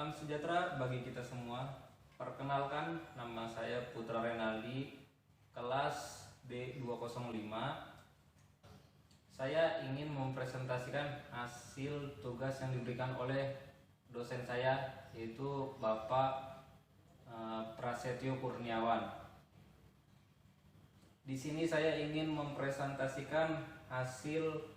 Salam sejahtera bagi kita semua. Perkenalkan, nama saya Putra Renaldi, kelas D205. Saya ingin mempresentasikan hasil tugas yang diberikan oleh dosen saya, yaitu Bapak Prasetyo Kurniawan. Di sini saya ingin mempresentasikan hasil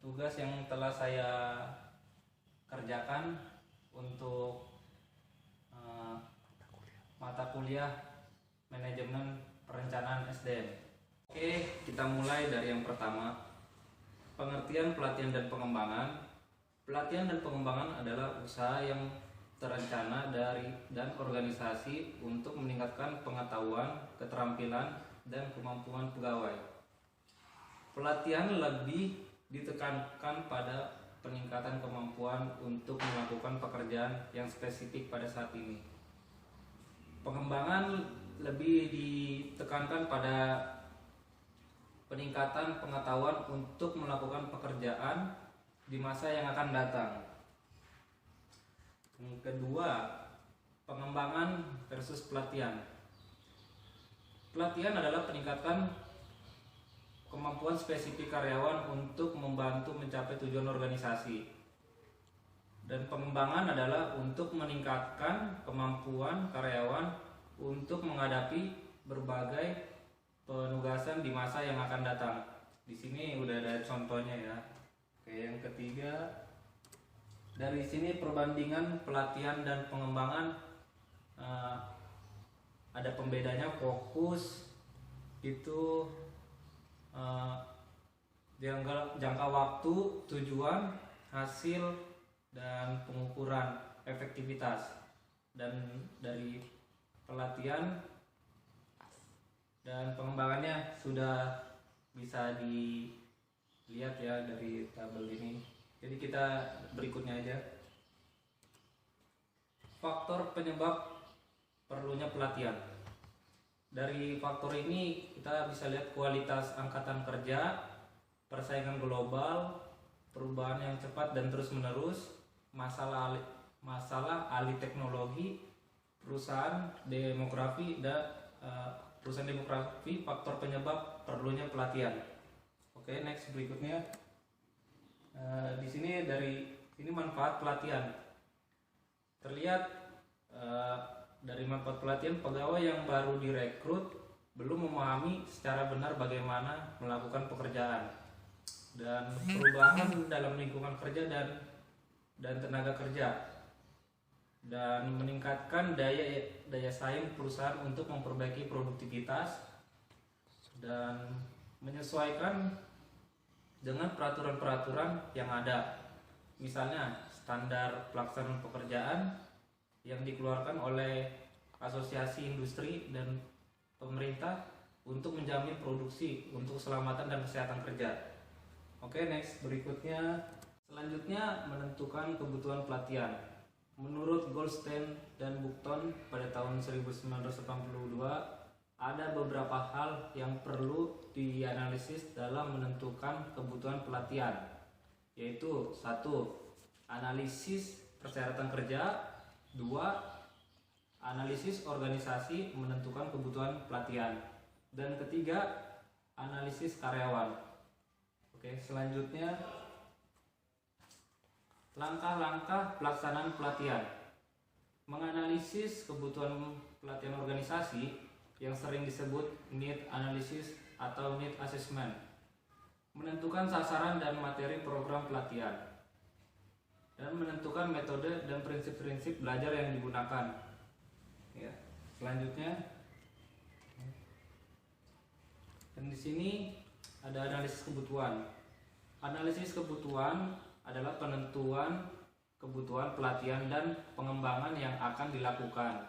tugas yang telah saya kerjakan untuk mata kuliah manajemen perencanaan SDM. Oke, kita mulai dari yang pertama. Pengertian pelatihan dan pengembangan. Pelatihan dan pengembangan adalah usaha yang terencana dari dan organisasi untuk meningkatkan pengetahuan, keterampilan, dan kemampuan pegawai. Pelatihan lebih ditekankan pada peningkatan kemampuan untuk melakukan pekerjaan yang spesifik pada saat ini. Pengembangan lebih ditekankan pada peningkatan pengetahuan untuk melakukan pekerjaan di masa yang akan datang. Yang kedua, pengembangan versus pelatihan. Pelatihan adalah peningkatan kemampuan spesifik karyawan untuk membantu mencapai tujuan organisasi. Dan pengembangan adalah untuk meningkatkan kemampuan karyawan untuk menghadapi berbagai penugasan di masa yang akan datang. Di sini udah ada contohnya ya. Oke, yang ketiga, dari sini perbandingan pelatihan dan pengembangan ada pembedanya. Fokus itu jangka waktu, tujuan, hasil, dan pengukuran efektivitas. Dan dari pelatihan dan pengembangannya sudah bisa dilihat ya dari tabel ini. Jadi kita berikutnya aja. Faktor penyebab perlunya pelatihan. Dari faktor ini kita bisa lihat kualitas angkatan kerja, persaingan global, perubahan yang cepat dan terus menerus, masalah alih teknologi, perusahaan demografi dan faktor penyebab perlunya pelatihan. Oke, next berikutnya. Di sini manfaat pelatihan. Terlihat dari manfaat pelatihan, pegawai yang baru direkrut belum memahami secara benar bagaimana melakukan pekerjaan dan perubahan dalam lingkungan kerja dan tenaga kerja, dan meningkatkan daya saing perusahaan untuk memperbaiki produktivitas dan menyesuaikan dengan peraturan-peraturan yang ada. Misalnya standar pelaksanaan pekerjaan yang dikeluarkan oleh asosiasi industri dan pemerintah untuk menjamin produksi untuk keselamatan dan kesehatan kerja. Oke, next berikutnya. Selanjutnya, menentukan kebutuhan pelatihan. Menurut Goldstein dan Buckton pada tahun 1982, ada beberapa hal yang perlu dianalisis dalam menentukan kebutuhan pelatihan, yaitu 1. Analisis persyaratan kerja. 2. Analisis organisasi menentukan kebutuhan pelatihan. Dan ketiga, analisis karyawan. Oke, selanjutnya langkah-langkah pelaksanaan pelatihan. Menganalisis kebutuhan pelatihan organisasi yang sering disebut need analysis atau need assessment. Menentukan sasaran dan materi program pelatihan. Dan menentukan metode dan prinsip-prinsip belajar yang digunakan. Ya, selanjutnya, dan di sini ada analisis kebutuhan. Analisis kebutuhan adalah penentuan kebutuhan pelatihan dan pengembangan yang akan dilakukan.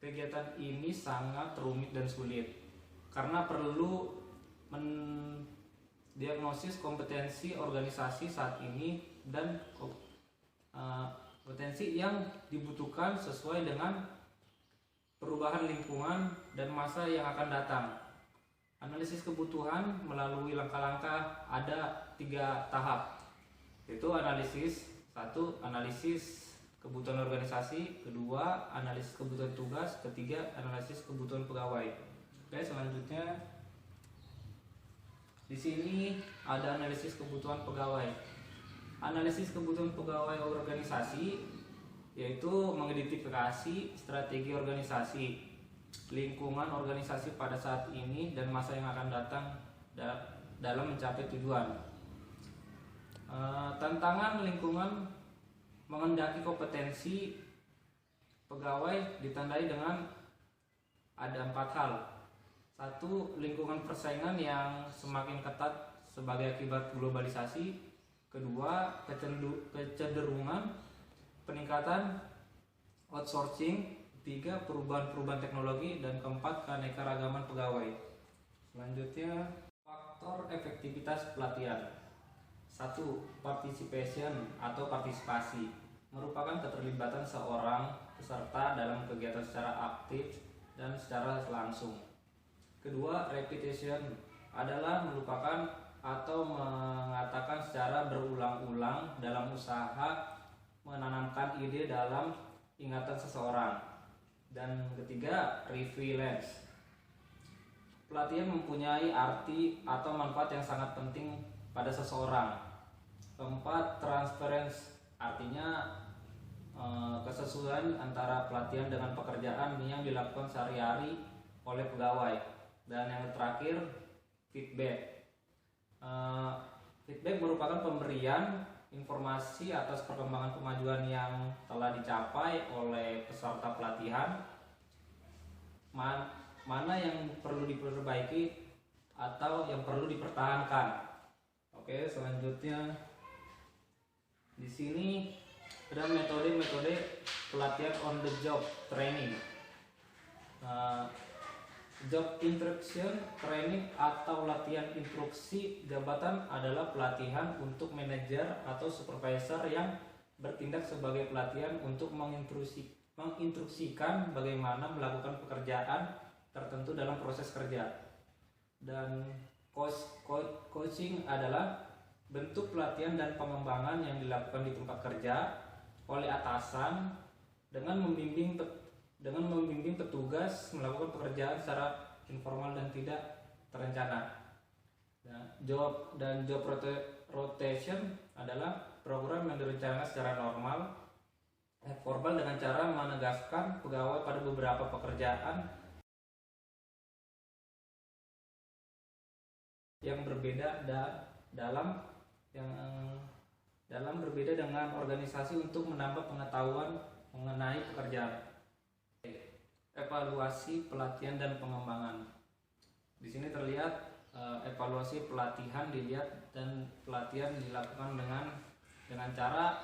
Kegiatan ini sangat rumit dan sulit karena perlu mendiagnosis kompetensi organisasi saat ini dan potensi yang dibutuhkan sesuai dengan perubahan lingkungan dan masa yang akan datang. Analisis kebutuhan melalui langkah-langkah ada 3 tahap, yaitu analisis 1. Analisis kebutuhan organisasi, kedua analisis kebutuhan tugas, ketiga analisis kebutuhan pegawai. Oke, selanjutnya di sini ada analisis kebutuhan pegawai. Analisis kebutuhan pegawai organisasi yaitu mengidentifikasi strategi organisasi, lingkungan organisasi pada saat ini dan masa yang akan datang dalam mencapai tujuan. Tantangan lingkungan mengendaki kompetensi pegawai ditandai dengan ada 4 hal. 1. Lingkungan persaingan yang semakin ketat sebagai akibat globalisasi. Kedua, kecenderungan peningkatan outsourcing. 3. Perubahan-perubahan teknologi. Dan keempat, keanekaragaman pegawai. Selanjutnya, faktor efektivitas pelatihan. 1. Participation atau partisipasi merupakan keterlibatan seorang peserta dalam kegiatan secara aktif dan secara langsung. Kedua, repetition adalah melupakan atau mengatakan secara berulang-ulang dalam usaha menanamkan ide dalam ingatan seseorang. Dan ketiga, relevance. Pelatihan mempunyai arti atau manfaat yang sangat penting pada seseorang. Keempat, transference artinya kesesuaian antara pelatihan dengan pekerjaan yang dilakukan sehari-hari oleh pegawai. Dan yang terakhir, feedback. Feedback merupakan pemberian informasi atas perkembangan kemajuan yang telah dicapai oleh peserta pelatihan, mana yang perlu diperbaiki atau yang perlu dipertahankan. Oke, selanjutnya di sini ada metode-metode pelatihan on the job training. Job instruction training atau latihan instruksi jabatan adalah pelatihan untuk manajer atau supervisor yang bertindak sebagai pelatihan untuk menginstruksikan bagaimana melakukan pekerjaan tertentu dalam proses kerja. Dan coaching adalah bentuk pelatihan dan pengembangan yang dilakukan di tempat kerja oleh atasan dengan membimbing petugas melakukan pekerjaan secara informal dan tidak terencana. Job rotation adalah program yang direncanakan secara normal, formal dengan cara menegaskan pegawai pada beberapa pekerjaan yang berbeda dalam berbeda dengan organisasi untuk menambah pengetahuan mengenai pekerjaan. Evaluasi pelatihan dan pengembangan. Di sini terlihat evaluasi pelatihan dilihat dan pelatihan dilakukan dengan cara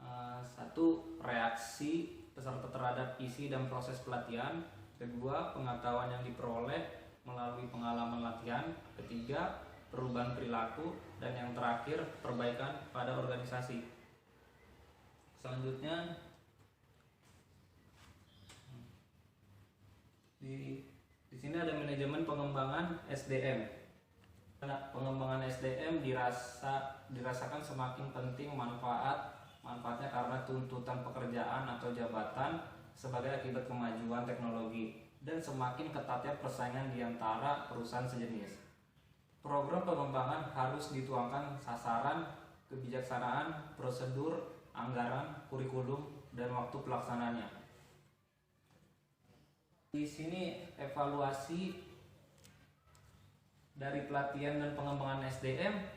1. Reaksi peserta terhadap isi dan proses pelatihan. Kedua, pengetahuan yang diperoleh melalui pengalaman latihan. Ketiga, perubahan perilaku. Dan yang terakhir, perbaikan pada organisasi. Selanjutnya di sini ada manajemen pengembangan SDM. Pengembangan SDM dirasakan semakin penting manfaatnya karena tuntutan pekerjaan atau jabatan sebagai akibat kemajuan teknologi dan semakin ketatnya persaingan di antara perusahaan sejenis. Program pengembangan harus dituangkan sasaran, kebijaksanaan, prosedur, anggaran, kurikulum, dan waktu pelaksananya. Di sini evaluasi dari pelatihan dan pengembangan SDM.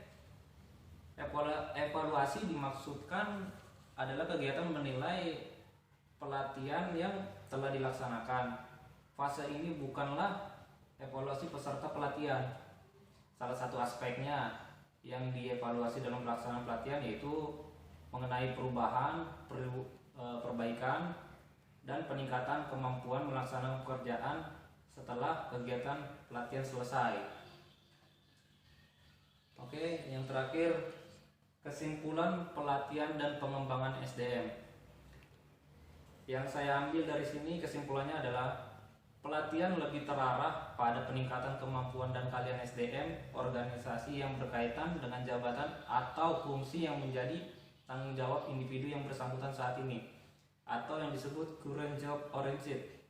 Evaluasi dimaksudkan adalah kegiatan menilai pelatihan yang telah dilaksanakan. Fase ini bukanlah evaluasi peserta pelatihan. Salah satu aspeknya yang dievaluasi dalam pelaksanaan pelatihan yaitu mengenai perubahan, perbaikan, dan peningkatan kemampuan melaksanakan pekerjaan setelah kegiatan pelatihan selesai. Oke, yang terakhir, kesimpulan pelatihan dan pengembangan SDM. Yang saya ambil dari sini kesimpulannya adalah pelatihan lebih terarah pada peningkatan kemampuan dan keahlian SDM organisasi yang berkaitan dengan jabatan atau fungsi yang menjadi tanggung jawab individu yang bersangkutan saat ini. atau yang disebut current job oriented.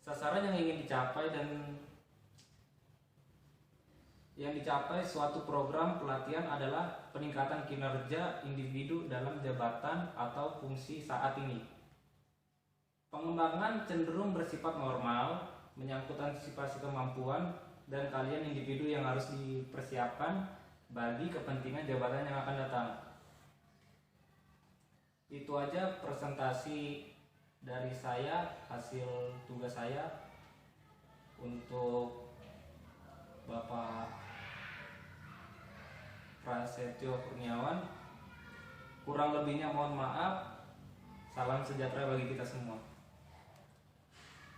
Sasaran yang ingin dicapai suatu program pelatihan adalah peningkatan kinerja individu dalam jabatan atau fungsi saat ini. Pengembangan cenderung bersifat normal, menyangkut antisipasi kemampuan dan kalian individu yang harus dipersiapkan bagi kepentingan jabatan yang akan datang. Itu aja presentasi dari saya, hasil tugas saya untuk Bapak Prasetyo Kurniawan. Kurang lebihnya mohon maaf. Salam sejahtera bagi kita semua.